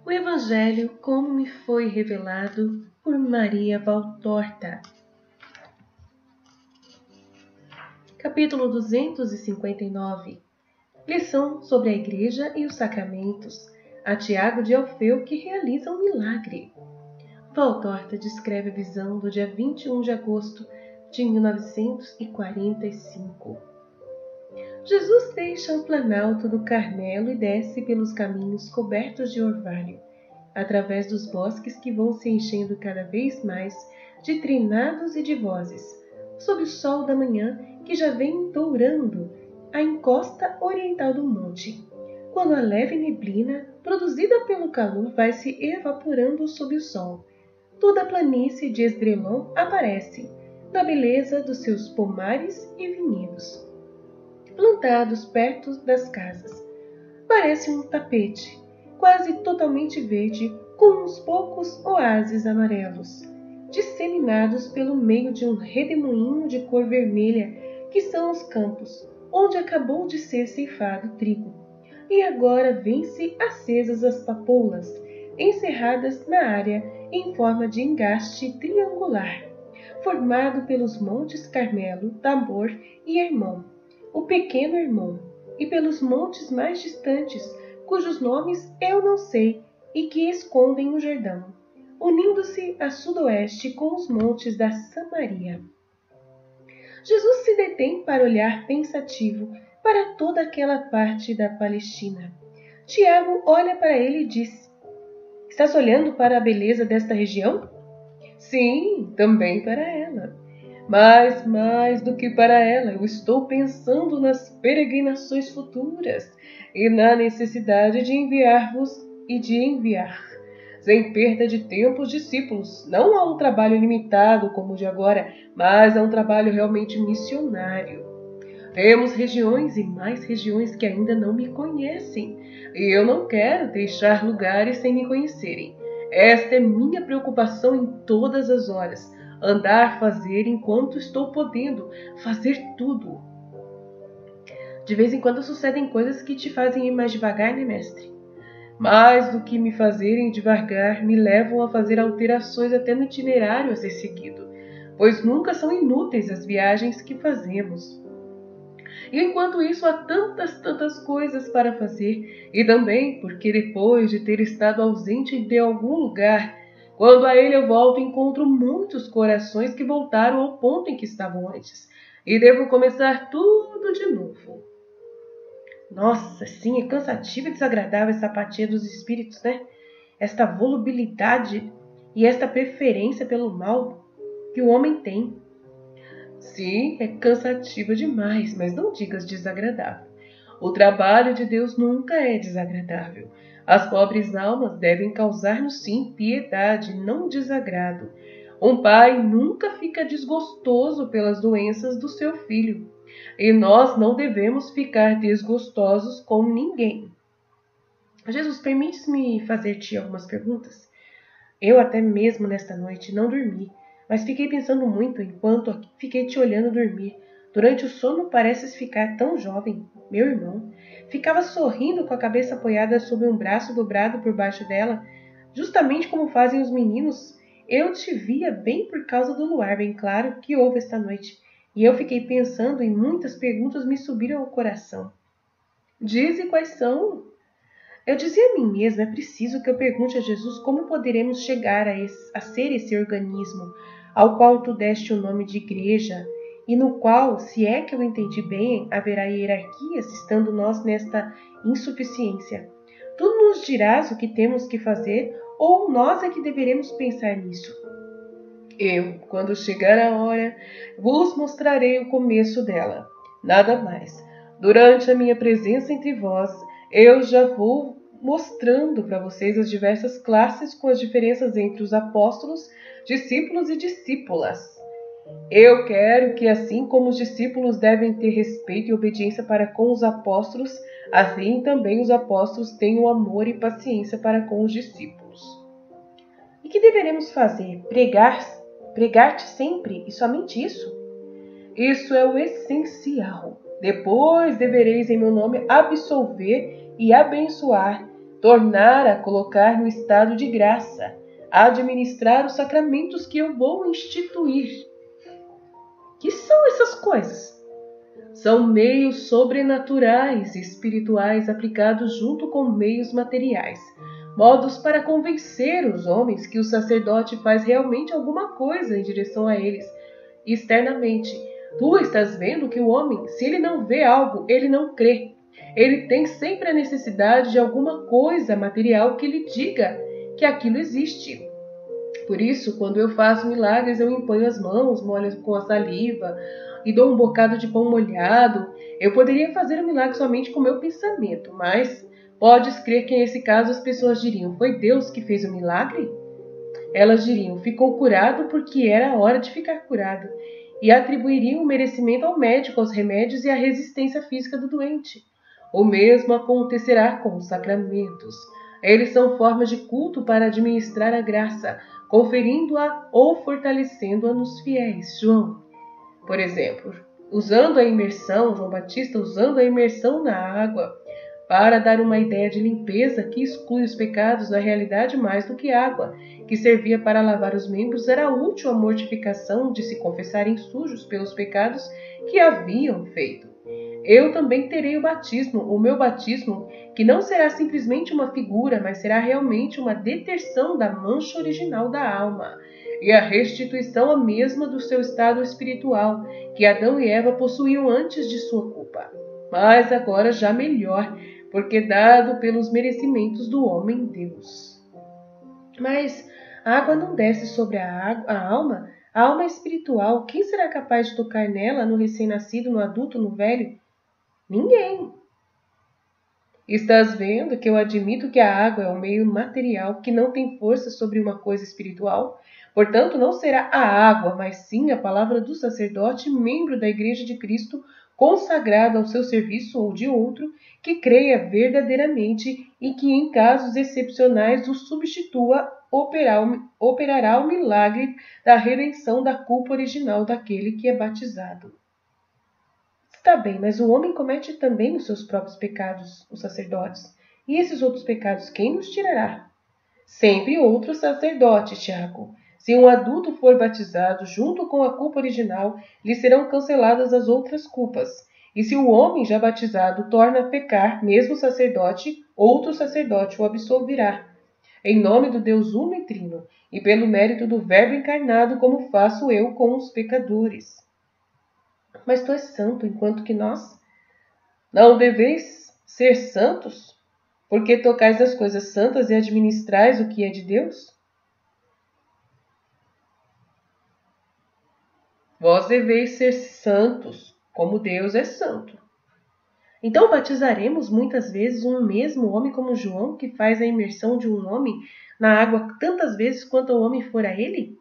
O Evangelho como me foi revelado por Maria Valtorta. Capítulo 259. Lição sobre a Igreja e os Sacramentos. A Tiago de Alfeu que realiza um milagre. Valtorta descreve a visão do dia 21 de agosto de 1945. Jesus deixa o planalto do Carmelo e desce pelos caminhos cobertos de orvalho, através dos bosques que vão se enchendo cada vez mais de trinados e de vozes, sob o sol da manhã que já vem dourando a encosta oriental do monte, quando a leve neblina, produzida pelo calor, vai se evaporando sob o sol. Toda a planície de Esdrelon aparece, na beleza dos seus pomares e vinhedos, plantados perto das casas. Parece um tapete, quase totalmente verde, com uns poucos oásis amarelos, disseminados pelo meio de um redemoinho de cor vermelha, que são os campos, onde acabou de ser ceifado o trigo, e agora vêm-se acesas as papoulas, encerradas na área em forma de engaste triangular, formado pelos montes Carmelo, Tabor e Hermon, o pequeno Hermon, e pelos montes mais distantes, cujos nomes eu não sei e que escondem o Jordão, unindo-se a sudoeste com os montes da Samaria. Jesus se detém para olhar pensativo para toda aquela parte da Palestina. Tiago olha para ele e diz: "Estás olhando para a beleza desta região?" "Sim, também para ela. Mas mais do que para ela, eu estou pensando nas peregrinações futuras e na necessidade de enviar-vos e de enviar, sem perda de tempo, os discípulos, não a um trabalho limitado como o de agora, mas a um trabalho realmente missionário. Temos regiões e mais regiões que ainda não me conhecem, e eu não quero deixar lugares sem me conhecerem. Esta é minha preocupação em todas as horas, andar, fazer enquanto estou podendo, fazer tudo." De vez em quando sucedem coisas que te fazem ir mais devagar, né, mestre? Mais do que me fazerem devagar, me levam a fazer alterações até no itinerário a ser seguido, pois nunca são inúteis as viagens que fazemos. E enquanto isso há tantas coisas para fazer, e também porque depois de ter estado ausente de algum lugar, quando a ele eu volto, encontro muitos corações que voltaram ao ponto em que estavam antes, e devo começar tudo de novo. Nossa, sim, é cansativa e desagradável essa apatia dos espíritos, né? Esta volubilidade e esta preferência pelo mal que o homem tem. Sim, é cansativa demais, mas não digas desagradável. O trabalho de Deus nunca é desagradável. As pobres almas devem causar-nos, sim, piedade, não desagrado. Um pai nunca fica desgostoso pelas doenças do seu filho. E nós não devemos ficar desgostosos com ninguém. Jesus, permite-me fazer-te algumas perguntas? Eu até mesmo nesta noite não dormi, mas fiquei pensando muito enquanto fiquei te olhando dormir. Durante o sono pareces ficar tão jovem. Meu irmão ficava sorrindo com a cabeça apoiada sobre um braço dobrado por baixo dela, justamente como fazem os meninos. Eu te via bem por causa do luar bem claro que houve esta noite, e eu fiquei pensando e muitas perguntas me subiram ao coração. Dize quais são. Eu dizia a mim mesma, é preciso que eu pergunte a Jesus como poderemos chegar a ser esse organismo ao qual tu deste o nome de igreja, e no qual, se é que eu entendi bem, haverá hierarquias, estando nós nesta insuficiência. Tu nos dirás o que temos que fazer, ou nós é que deveremos pensar nisso? Eu, quando chegar a hora, vos mostrarei o começo dela. Nada mais. Durante a minha presença entre vós, eu já vou mostrando para vocês as diversas classes com as diferenças entre os apóstolos, discípulos e discípulas. Eu quero que, assim como os discípulos devem ter respeito e obediência para com os apóstolos, assim também os apóstolos tenham amor e paciência para com os discípulos. E que deveremos fazer? Pregar-te sempre e somente isso? Isso é o essencial. Depois devereis em meu nome absolver e abençoar tornar a colocar no estado de graça, a administrar os sacramentos que eu vou instituir. Que são essas coisas? São meios sobrenaturais e espirituais aplicados junto com meios materiais, modos para convencer os homens que o sacerdote faz realmente alguma coisa em direção a eles, externamente. Tu estás vendo que o homem, se ele não vê algo, ele não crê. Ele tem sempre a necessidade de alguma coisa material que lhe diga que aquilo existe. Por isso, quando eu faço milagres, eu imponho as mãos, molho com a saliva e dou um bocado de pão molhado. Eu poderia fazer o milagre somente com o meu pensamento, mas podes crer que nesse caso as pessoas diriam: foi Deus que fez o milagre? Elas diriam: ficou curado porque era a hora de ficar curado, e atribuiriam o merecimento ao médico, aos remédios e à resistência física do doente. O mesmo acontecerá com os sacramentos. Eles são formas de culto para administrar a graça, conferindo-a ou fortalecendo-a nos fiéis. João, por exemplo, João Batista usando a imersão na água para dar uma ideia de limpeza que exclui os pecados, na realidade mais do que água, que servia para lavar os membros, era útil à mortificação de se confessarem sujos pelos pecados que haviam feito. Eu também terei o meu batismo, que não será simplesmente uma figura, mas será realmente uma deterção da mancha original da alma, e a restituição a mesma do seu estado espiritual, que Adão e Eva possuíam antes de sua culpa, mas agora já melhor, porque dado pelos merecimentos do homem-Deus. Mas a água não desce sobre a alma? A alma é espiritual. Quem será capaz de tocar nela, no recém-nascido, no adulto, no velho? Ninguém. Estás vendo que eu admito que a água é um meio material que não tem força sobre uma coisa espiritual? Portanto, não será a água, mas sim a palavra do sacerdote, membro da Igreja de Cristo, consagrado ao seu serviço ou de outro, que creia verdadeiramente e que, em casos excepcionais, o substitua, operará o milagre da redenção da culpa original daquele que é batizado. Está bem, mas o homem comete também os seus próprios pecados, os sacerdotes. E esses outros pecados, quem nos tirará? Sempre outro sacerdote, Tiago. Se um adulto for batizado junto com a culpa original, lhe serão canceladas as outras culpas. E se o homem já batizado torna a pecar, mesmo o sacerdote, outro sacerdote o absolverá. Em nome do Deus uno e trino, e pelo mérito do Verbo encarnado, como faço eu com os pecadores. Mas tu és santo, enquanto que nós não deveis ser santos, porque tocais as coisas santas e administrais o que é de Deus? Vós deveis ser santos, como Deus é santo. Então batizaremos muitas vezes um mesmo homem como João, que faz a imersão de um homem na água tantas vezes quanto o homem for a ele?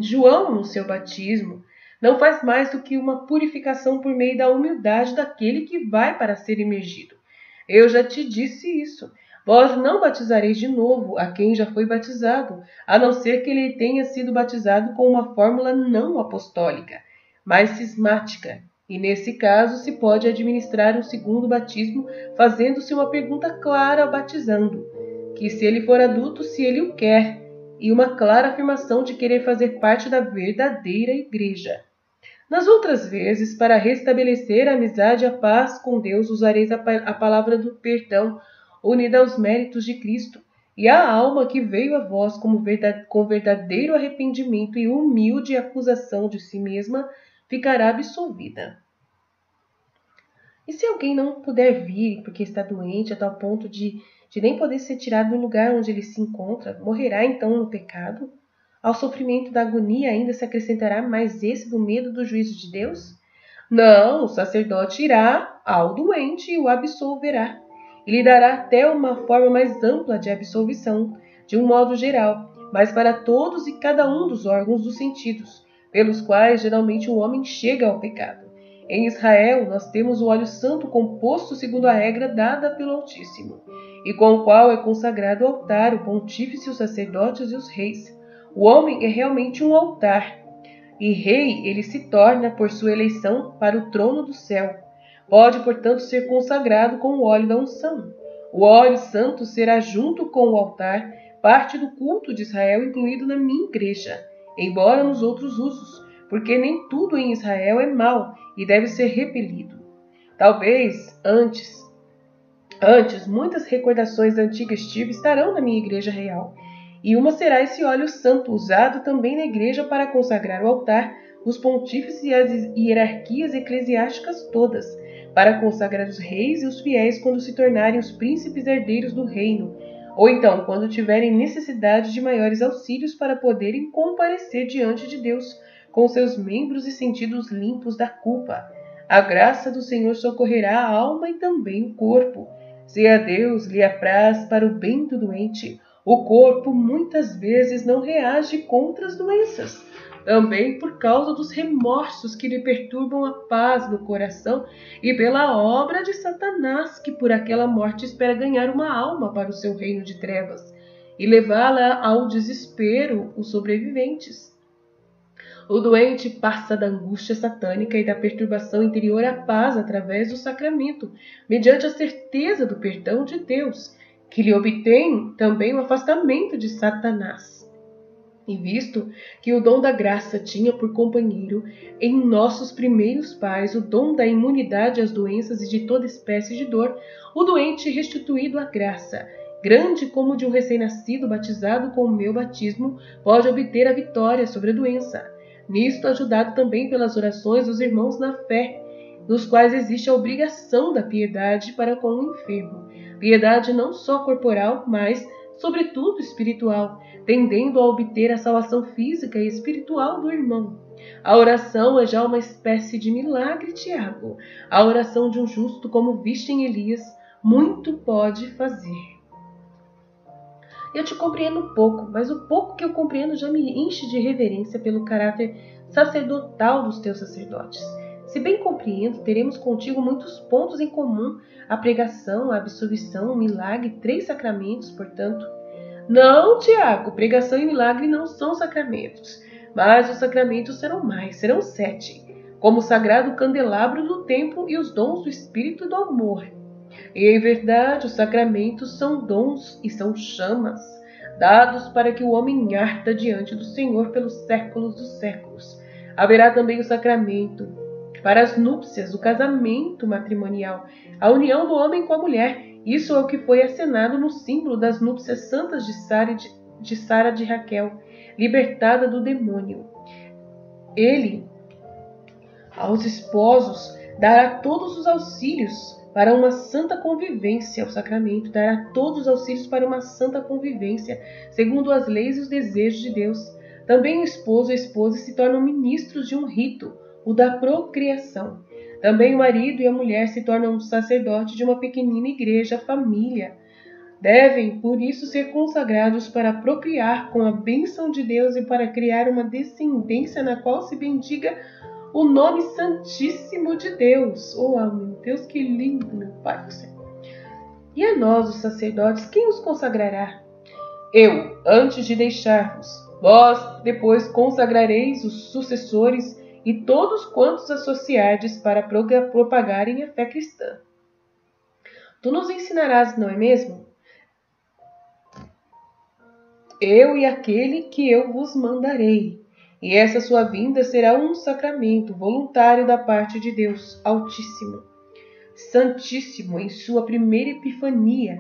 João, no seu batismo, não faz mais do que uma purificação por meio da humildade daquele que vai para ser imergido. Eu já te disse isso. Vós não batizareis de novo a quem já foi batizado, a não ser que ele tenha sido batizado com uma fórmula não apostólica, mas cismática. E nesse caso se pode administrar um segundo batismo, fazendo-se uma pergunta clara ao batizando, que se ele for adulto, se ele o quer, e uma clara afirmação de querer fazer parte da verdadeira igreja. Nas outras vezes, para restabelecer a amizade e a paz com Deus, usareis a palavra do perdão, unida aos méritos de Cristo, e a alma que veio a vós com verdadeiro arrependimento e humilde acusação de si mesma, ficará absolvida. E se alguém não puder vir porque está doente a tal ponto de nem poder ser tirado do lugar onde ele se encontra, morrerá então no pecado? Ao sofrimento da agonia ainda se acrescentará mais esse do medo do juízo de Deus? Não, o sacerdote irá ao doente e o absolverá. E lhe dará até uma forma mais ampla de absolvição, de um modo geral, mas para todos e cada um dos órgãos dos sentidos, pelos quais geralmente o homem chega ao pecado. Em Israel, nós temos o óleo santo composto segundo a regra dada pelo Altíssimo, e com o qual é consagrado o altar, o pontífice, os sacerdotes e os reis. O homem é realmente um altar, e rei ele se torna por sua eleição para o trono do céu. Pode, portanto, ser consagrado com o óleo da unção. O óleo santo será, junto com o altar, parte do culto de Israel incluído na minha igreja, embora nos outros usos, porque nem tudo em Israel é mau e deve ser repelido. Talvez, antes, muitas recordações da antiga estirpe estarão na minha igreja real, e uma será esse óleo santo, usado também na igreja para consagrar o altar, os pontífices e as hierarquias eclesiásticas todas, para consagrar os reis e os fiéis quando se tornarem os príncipes herdeiros do reino, ou então quando tiverem necessidade de maiores auxílios para poderem comparecer diante de Deus com seus membros e sentidos limpos da culpa. A graça do Senhor socorrerá a alma e também o corpo. Se a Deus lhe apraz para o bem do doente, o corpo muitas vezes não reage contra as doenças, também por causa dos remorsos que lhe perturbam a paz do coração e pela obra de Satanás, que por aquela morte espera ganhar uma alma para o seu reino de trevas e levá-la ao desespero os sobreviventes. O doente passa da angústia satânica e da perturbação interior à paz através do sacramento, mediante a certeza do perdão de Deus, que lhe obtém também o afastamento de Satanás. E visto que o dom da graça tinha por companheiro em nossos primeiros pais o dom da imunidade às doenças e de toda espécie de dor, o doente restituído à graça, grande como de um recém-nascido batizado com o meu batismo, pode obter a vitória sobre a doença. Nisto ajudado também pelas orações dos irmãos na fé, nos quais existe a obrigação da piedade para com o enfermo. Piedade não só corporal, mas, sobretudo, espiritual, tendendo a obter a salvação física e espiritual do irmão. A oração é já uma espécie de milagre, Tiago. A oração de um justo, como viste em Elias, muito pode fazer. Eu te compreendo pouco, mas o pouco que eu compreendo já me enche de reverência pelo caráter sacerdotal dos teus sacerdotes. Se bem compreendo, teremos contigo muitos pontos em comum, a pregação, a absolvição, o milagre, 3 sacramentos, portanto. Não, Tiago, pregação e milagre não são sacramentos, mas os sacramentos serão mais, serão 7, como o sagrado candelabro do templo e os dons do Espírito e do amor. E, em verdade, os sacramentos são dons e são chamas, dados para que o homem arda diante do Senhor pelos séculos dos séculos. Haverá também o sacramento para as núpcias, o casamento matrimonial, a união do homem com a mulher. Isso é o que foi acenado no símbolo das núpcias santas de Sara de Raquel, libertada do demônio. Ele, aos esposos, dará todos os auxílios para uma santa convivência. O sacramento dará todos os auxílios para uma santa convivência, segundo as leis e os desejos de Deus. Também o esposo e a esposa se tornam ministros de um rito, o da procriação. Também o marido e a mulher se tornam sacerdotes de uma pequenina igreja, família. Devem, por isso, ser consagrados para procriar com a bênção de Deus e para criar uma descendência na qual se bendiga o nome santíssimo de Deus. Oh, meu Deus, que lindo, meu Pai do céu. E a nós, os sacerdotes, quem os consagrará? Eu, antes de deixar-vos. Vós, depois, consagrareis os sucessores e todos quantos associardes para propagarem a fé cristã. Tu nos ensinarás, não é mesmo? Eu e aquele que eu vos mandarei. E essa sua vinda será um sacramento voluntário da parte de Deus Altíssimo, Santíssimo, em sua primeira epifania,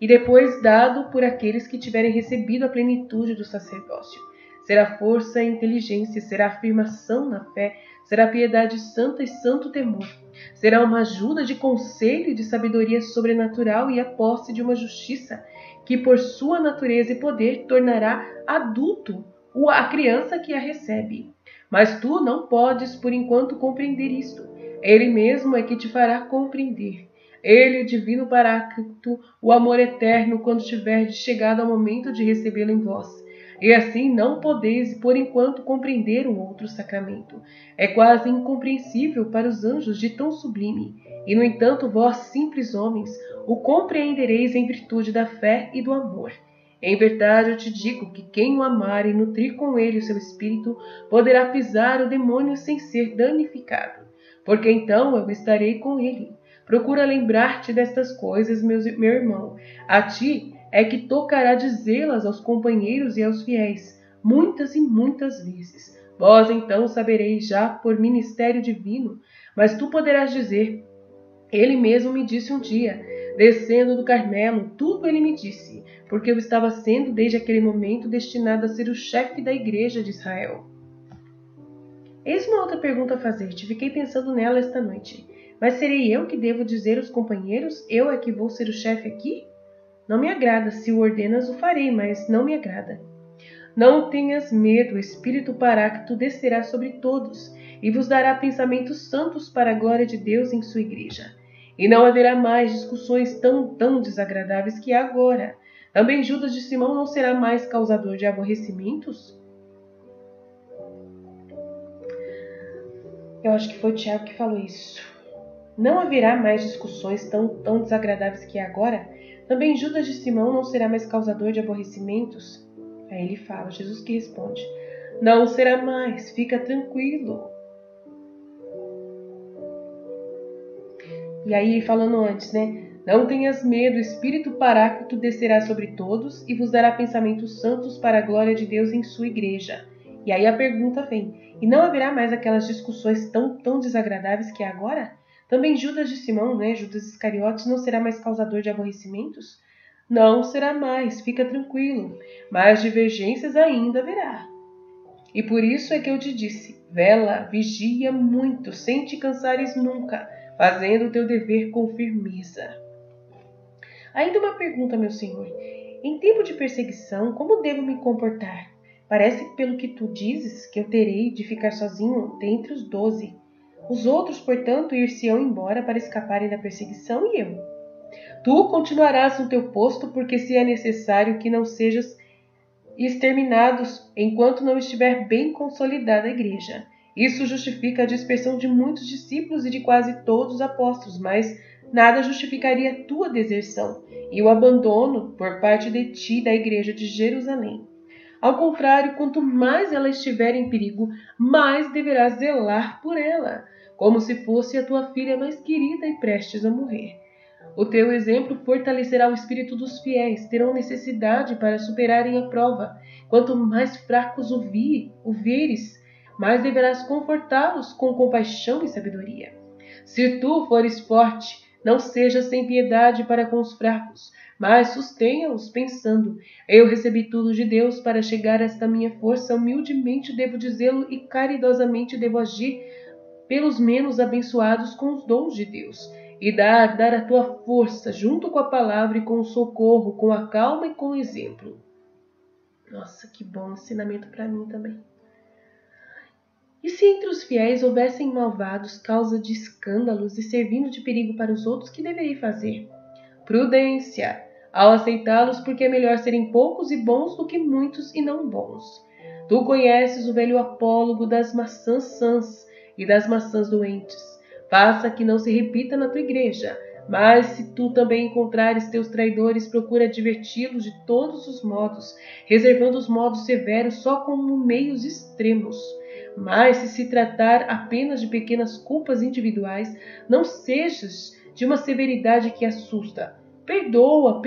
e depois dado por aqueles que tiverem recebido a plenitude do sacerdócio. Será força e inteligência, será afirmação na fé, será piedade santa e santo temor. Será uma ajuda de conselho e de sabedoria sobrenatural e a posse de uma justiça que, por sua natureza e poder, tornará adulto a criança que a recebe. Mas tu não podes, por enquanto, compreender isto. Ele mesmo é que te fará compreender. Ele, o divino Paráclito, o amor eterno, quando tiverdes chegado ao momento de recebê-lo em vós. E assim não podeis, por enquanto, compreender um outro sacramento. É quase incompreensível para os anjos de tão sublime. E, no entanto, vós, simples homens, o compreendereis em virtude da fé e do amor. Em verdade, eu te digo que quem o amar e nutrir com ele o seu espírito, poderá pisar o demônio sem ser danificado. Porque então eu estarei com ele. Procura lembrar-te destas coisas, meu irmão. A ti é que tocará dizê-las aos companheiros e aos fiéis, muitas e muitas vezes. Vós então sabereis já por ministério divino, mas tu poderás dizer: ele mesmo me disse um dia, descendo do Carmelo, tudo ele me disse, porque eu estava sendo desde aquele momento destinado a ser o chefe da igreja de Israel. Eis uma outra pergunta a fazer-te, fiquei pensando nela esta noite. Mas serei eu que devo dizer aos companheiros, eu é que vou ser o chefe aqui? Não me agrada, se o ordenas o farei, mas não me agrada. Não tenhas medo, o Espírito Paráclito descerá sobre todos, e vos dará pensamentos santos para a glória de Deus em sua igreja. E não haverá mais discussões tão desagradáveis que há agora. Também Judas de Simão não será mais causador de aborrecimentos? Eu acho que foi o Tiago que falou isso. Não haverá mais discussões tão desagradáveis que há agora? Também Judas de Simão não será mais causador de aborrecimentos? Aí ele fala, Jesus que responde: não será mais, fica tranquilo. E aí falando antes, né? Não tenhas medo, o Espírito Paráclito descerá sobre todos e vos dará pensamentos santos para a glória de Deus em sua igreja. E aí a pergunta vem, e não haverá mais aquelas discussões tão desagradáveis que há agora? Também Judas de Simão, né, Judas Iscariotes, não será mais causador de aborrecimentos? Não será mais, fica tranquilo, mas divergências ainda haverá. E por isso é que eu te disse, vela, vigia muito, sem te cansares nunca, fazendo o teu dever com firmeza. Ainda uma pergunta, meu senhor. Em tempo de perseguição, como devo me comportar? Parece que pelo que tu dizes, que eu terei de ficar sozinho dentre os 12. Os outros, portanto, ir-se-ão embora para escaparem da perseguição, e eu? Tu continuarás no teu posto, porque se é necessário que não sejas exterminados enquanto não estiver bem consolidada a igreja. Isso justifica a dispersão de muitos discípulos e de quase todos os apóstolos, mas nada justificaria a tua deserção e o abandono por parte de ti da igreja de Jerusalém. Ao contrário, quanto mais ela estiver em perigo, mais deverás zelar por ela, como se fosse a tua filha mais querida e prestes a morrer. O teu exemplo fortalecerá o espírito dos fiéis, terão necessidade para superarem a prova. Quanto mais fracos o veres, mais deverás confortá-los com compaixão e sabedoria. Se tu fores forte, não sejas sem piedade para com os fracos, mas sustenha-os pensando, eu recebi tudo de Deus para chegar a esta minha força, humildemente devo dizê-lo e caridosamente devo agir pelos menos abençoados com os dons de Deus. E dar a tua força junto com a palavra e com o socorro, com a calma e com o exemplo. Nossa, que bom ensinamento para mim também. E se entre os fiéis houvessem malvados, causa de escândalos e servindo de perigo para os outros, que deverei fazer? Prudência, ao aceitá-los, porque é melhor serem poucos e bons do que muitos e não bons. Tu conheces o velho apólogo das maçãs sãs e das maçãs doentes. Faça que não se repita na tua igreja, mas se tu também encontrares teus traidores, procura adverti-los de todos os modos, reservando os modos severos só como meios extremos. Mas se tratar apenas de pequenas culpas individuais, não sejas de uma severidade que assusta. Perdoa,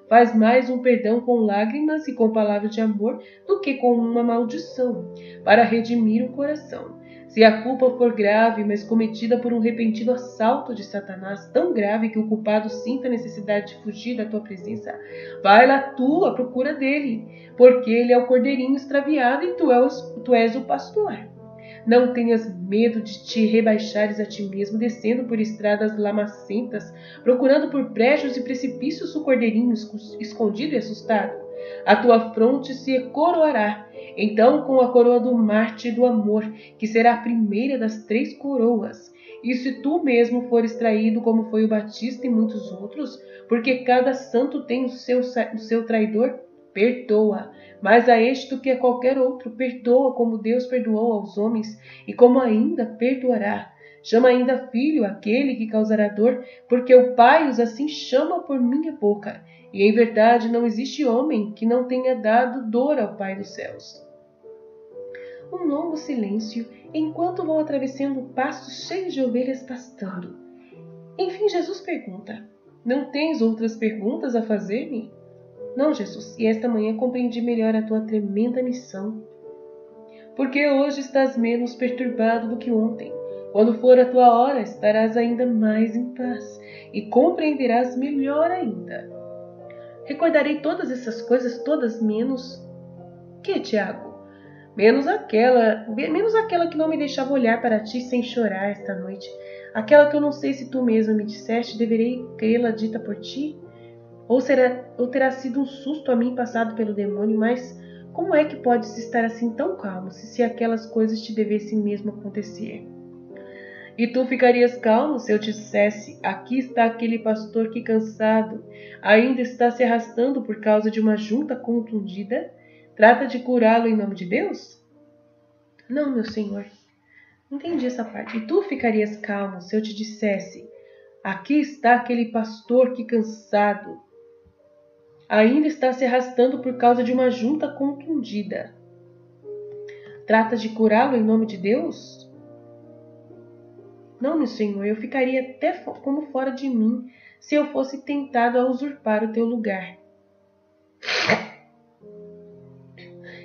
faz mais um perdão com lágrimas e com palavras de amor do que com uma maldição, para redimir o coração. Se a culpa for grave, mas cometida por um repentino assalto de Satanás, tão grave que o culpado sinta a necessidade de fugir da tua presença, vai lá tu à procura dele, porque ele é o cordeirinho extraviado e tu és o pastor. Não tenhas medo de te rebaixares a ti mesmo, descendo por estradas lamacentas, procurando por brejos e precipícios o cordeirinho escondido e assustado. A tua fronte se coroará, então com a coroa do mártir do amor, que será a primeira das 3 coroas. E se tu mesmo fores traído, como foi o Batista e muitos outros, porque cada santo tem o seu traidor, perdoa, mais a este do que a qualquer outro, perdoa como Deus perdoou aos homens, e como ainda perdoará. Chama ainda filho aquele que causará dor, porque o Pai os assim chama por minha boca. E em verdade não existe homem que não tenha dado dor ao Pai dos céus. Um longo silêncio, enquanto vão atravessando pastos cheios de ovelhas pastando. Enfim, Jesus pergunta: Não tens outras perguntas a fazer-me? Não, Jesus, e esta manhã compreendi melhor a tua tremenda missão. Porque hoje estás menos perturbado do que ontem. Quando for a tua hora, estarás ainda mais em paz e compreenderás melhor ainda. Recordarei todas essas coisas, todas menos... Que, Tiago? Menos aquela que não me deixava olhar para ti sem chorar esta noite. Aquela que eu não sei se tu mesma me disseste, deverei crê-la dita por ti? Ou terá sido um susto a mim passado pelo demônio, mas como é que podes estar assim tão calmo se aquelas coisas te devessem mesmo acontecer? E tu ficarias calmo se eu te dissesse: aqui está aquele pastor que, cansado, ainda está se arrastando por causa de uma junta contundida? Trata de curá-lo em nome de Deus? Não, meu senhor. Entendi essa parte. E tu ficarias calmo se eu te dissesse: aqui está aquele pastor que, cansado, ainda está se arrastando por causa de uma junta contundida. Trata de curá-lo em nome de Deus? Não, meu senhor, eu ficaria até como fora de mim se eu fosse tentado a usurpar o teu lugar.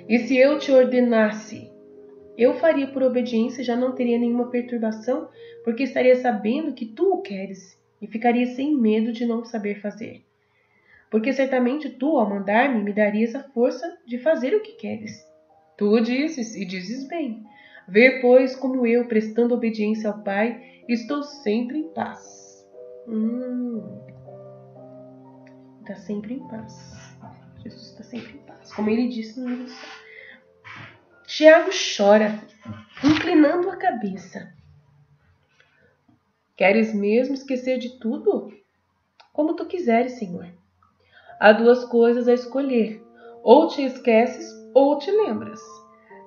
E se eu te ordenasse, eu faria por obediência e já não teria nenhuma perturbação, porque estaria sabendo que tu o queres e ficaria sem medo de não saber fazer. Porque certamente tu, ao mandar-me, me darias a força de fazer o que queres. Tu o dizes, e dizes bem. Vê, pois, como eu, prestando obediência ao Pai, estou sempre em paz. Está sempre em paz. Jesus está sempre em paz, como ele disse no livro do céu. Tiago chora, inclinando a cabeça. Queres mesmo esquecer de tudo? Como tu quiseres, Senhor. Há duas coisas a escolher. Ou te esqueces, ou te lembras.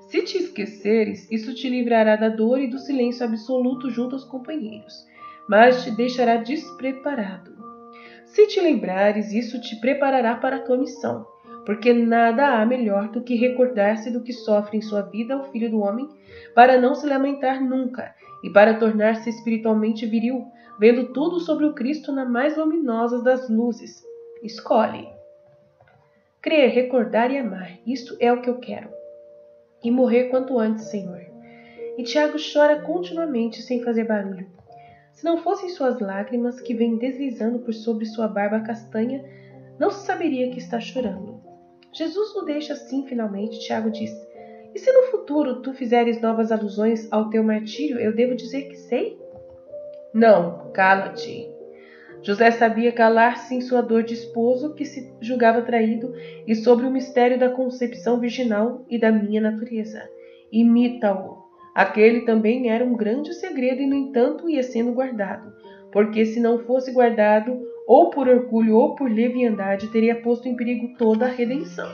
Se te esqueceres, isso te livrará da dor e do silêncio absoluto junto aos companheiros, mas te deixará despreparado. Se te lembrares, isso te preparará para a tua missão, porque nada há melhor do que recordar-se do que sofre em sua vida o Filho do Homem, para não se lamentar nunca e para tornar-se espiritualmente viril, vendo tudo sobre o Cristo na mais luminosa das luzes. Escolhe. Crer, recordar e amar, isto é o que eu quero. E morrer quanto antes, Senhor. E Tiago chora continuamente sem fazer barulho. Se não fossem suas lágrimas que vêm deslizando por sobre sua barba castanha, não se saberia que está chorando. Jesus o deixa assim finalmente. Tiago diz: E se no futuro tu fizeres novas alusões ao teu martírio, eu devo dizer que sei? Não, cala-te. José sabia calar-se em sua dor de esposo que se julgava traído e sobre o mistério da concepção virginal e da minha natureza. Imita-o. Aquele também era um grande segredo e, no entanto, ia sendo guardado, porque se não fosse guardado, ou por orgulho ou por leviandade, teria posto em perigo toda a redenção.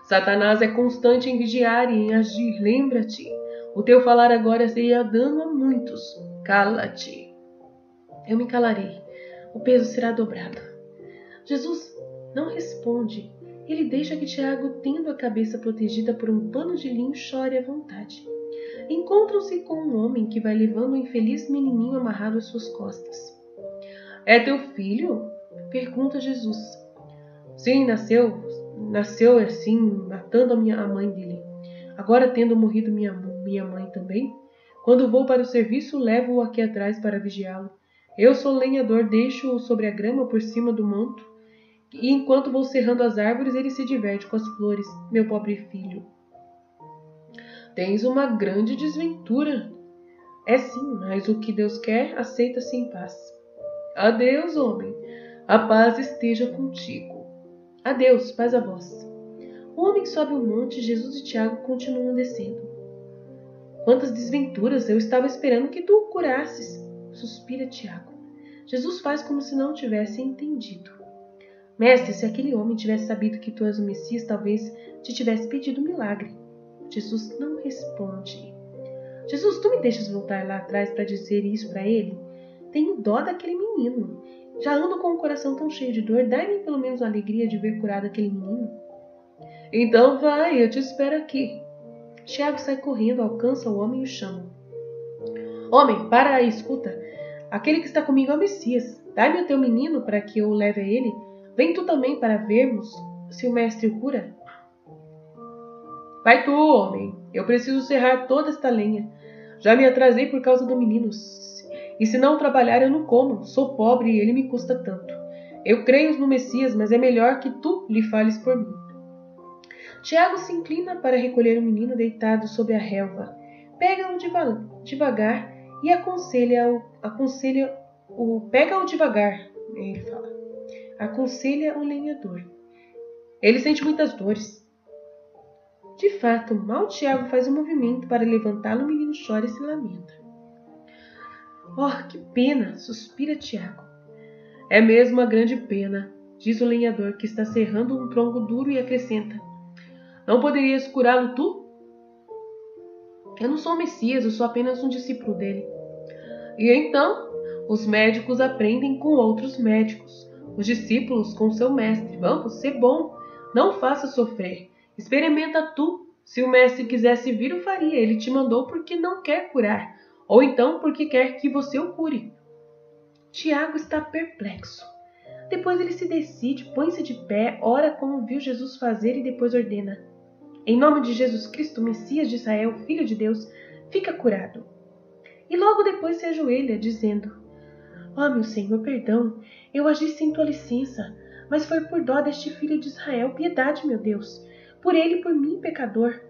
Satanás é constante em vigiar e em agir, lembra-te. O teu falar agora seria dano a muitos. Cala-te. Eu me calarei. O peso será dobrado. Jesus não responde. Ele deixa que Tiago, tendo a cabeça protegida por um pano de linho, chore à vontade. Encontram-se com um homem que vai levando um infeliz menininho amarrado às suas costas. É teu filho? Pergunta Jesus. Sim, nasceu assim, matando a mãe dele. Agora, tendo morrido minha mãe também, quando vou para o serviço, levo-o aqui atrás para vigiá-lo. Eu sou lenhador, deixo-o sobre a grama por cima do manto, e enquanto vou serrando as árvores, ele se diverte com as flores, meu pobre filho. Tens uma grande desventura. É sim, mas o que Deus quer, aceita-se em paz. Adeus, homem. A paz esteja contigo. Adeus, paz a vós. O homem sobe o monte, Jesus e Tiago continuam descendo. Quantas desventuras! Eu estava esperando que tu o curasses. Suspira Tiago. Jesus faz como se não tivesse entendido. Mestre, se aquele homem tivesse sabido que tu és o Messias, talvez te tivesse pedido um milagre. Jesus não responde. Jesus, tu me deixas voltar lá atrás para dizer isso para ele? Tenho dó daquele menino. Já ando com o coração tão cheio de dor, dai-me pelo menos a alegria de ver curado aquele menino. Então vai, eu te espero aqui. Tiago sai correndo, alcança o homem e o chama. Homem, para aí, escuta. Aquele que está comigo é o Messias. Dá-me o teu menino para que eu o leve a ele. Vem tu também para vermos se o mestre o cura. Vai tu, homem. Eu preciso serrar toda esta lenha. Já me atrasei por causa do menino. E se não trabalhar, eu não como. Sou pobre e ele me custa tanto. Eu creio no Messias, mas é melhor que tu lhe fales por mim. Tiago se inclina para recolher o menino deitado sob a relva. Pega-o devagar e pega-o devagar, ele fala. Aconselha o lenhador. Ele sente muitas dores. De fato, mal Tiago faz um movimento para levantá-lo, o menino chora e se lamenta. Oh, que pena! Suspira Tiago. É mesmo uma grande pena, diz o lenhador, que está serrando um tronco duro, e acrescenta. Não poderias curá-lo tu? Eu não sou o Messias, eu sou apenas um discípulo dele. E então, os médicos aprendem com outros médicos, os discípulos com seu mestre. Vamos, ser bom, não faça sofrer. Experimenta tu. Se o mestre quisesse vir, o faria. Ele te mandou porque não quer curar, ou então porque quer que você o cure. Tiago está perplexo. Depois ele se decide, põe-se de pé, ora como viu Jesus fazer e depois ordena. Em nome de Jesus Cristo, Messias de Israel, Filho de Deus, fica curado. E logo depois se ajoelha, dizendo, ó meu Senhor, perdão, eu agi sem tua licença, mas foi por dó deste filho de Israel, piedade, meu Deus, por ele e por mim, pecador.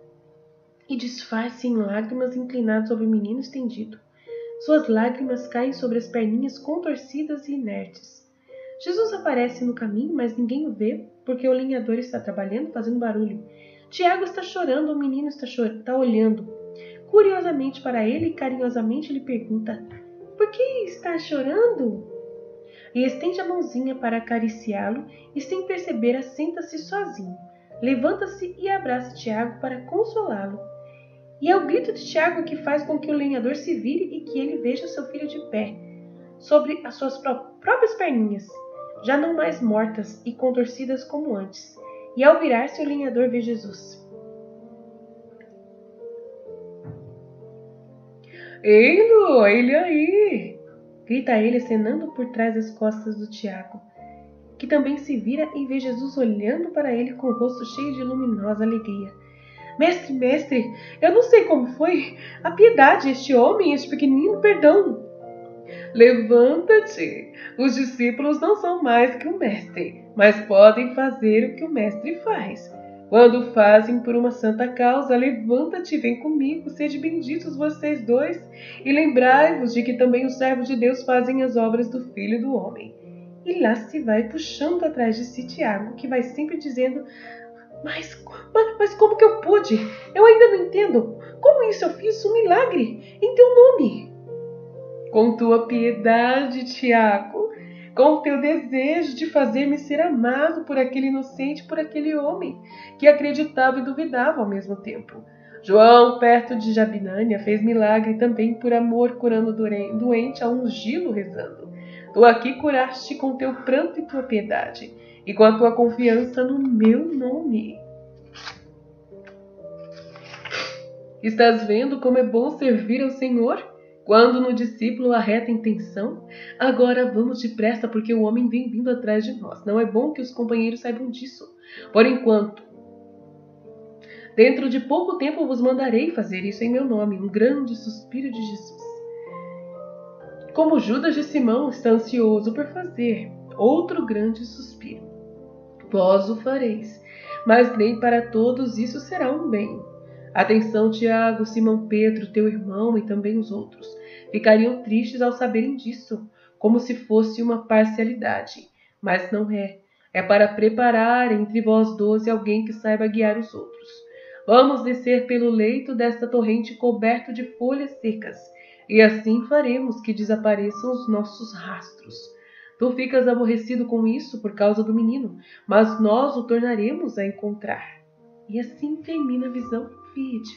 E desfaz-se em lágrimas, inclinado sobre o menino estendido. Suas lágrimas caem sobre as perninhas contorcidas e inertes. Jesus aparece no caminho, mas ninguém o vê, porque o lenhador está trabalhando, fazendo barulho. Tiago está chorando, o menino está olhando. Curiosamente para ele e carinhosamente lhe pergunta, por que está chorando? E estende a mãozinha para acariciá-lo e, sem perceber, assenta-se sozinho. Levanta-se e abraça Tiago para consolá-lo. E é o grito de Tiago que faz com que o lenhador se vire e que ele veja seu filho de pé, sobre as suas próprias perninhas, já não mais mortas e contorcidas como antes. E ao virar-se, o lenhador vê Jesus. Ei-lo, ele aí! Grita ele, acenando por trás das costas do Tiago, que também se vira e vê Jesus olhando para ele com o rosto cheio de luminosa alegria. Mestre, mestre, eu não sei como foi. A piedade, este homem, este pequenino, perdão. Levanta-te. Os discípulos não são mais que o mestre, mas podem fazer o que o mestre faz. Quando fazem por uma santa causa, levanta-te e vem comigo, sede benditos vocês dois, e lembrai-vos de que também os servos de Deus fazem as obras do Filho do Homem. E lá se vai puxando atrás de si Tiago, que vai sempre dizendo, mas como que eu pude? Eu ainda não entendo. Como isso eu fiz um milagre em teu nome? Com tua piedade, Tiago, com o teu desejo de fazer-me ser amado por aquele inocente, por aquele homem que acreditava e duvidava ao mesmo tempo. João, perto de Jabinânia, fez milagre também por amor, curando doente a ungí-lo rezando. Tu aqui curaste com teu pranto e tua piedade, e com a tua confiança no meu nome. Estás vendo como é bom servir ao Senhor? Quando no discípulo há reta intenção? Agora vamos depressa, porque o homem vem vindo atrás de nós. Não é bom que os companheiros saibam disso. Por enquanto, dentro de pouco tempo vos mandarei fazer isso em meu nome. Um grande suspiro de Jesus. Como Judas de Simão está ansioso por fazer outro grande suspiro. Vós o fareis, mas nem para todos isso será um bem. Atenção, Tiago, Simão Pedro, teu irmão e também os outros. Ficariam tristes ao saberem disso, como se fosse uma parcialidade. Mas não é. É para preparar entre vós 12 alguém que saiba guiar os outros. Vamos descer pelo leito desta torrente coberto de folhas secas, e assim faremos que desapareçam os nossos rastros. Tu ficas aborrecido com isso por causa do menino, mas nós o tornaremos a encontrar. E assim termina a visão. Fiat.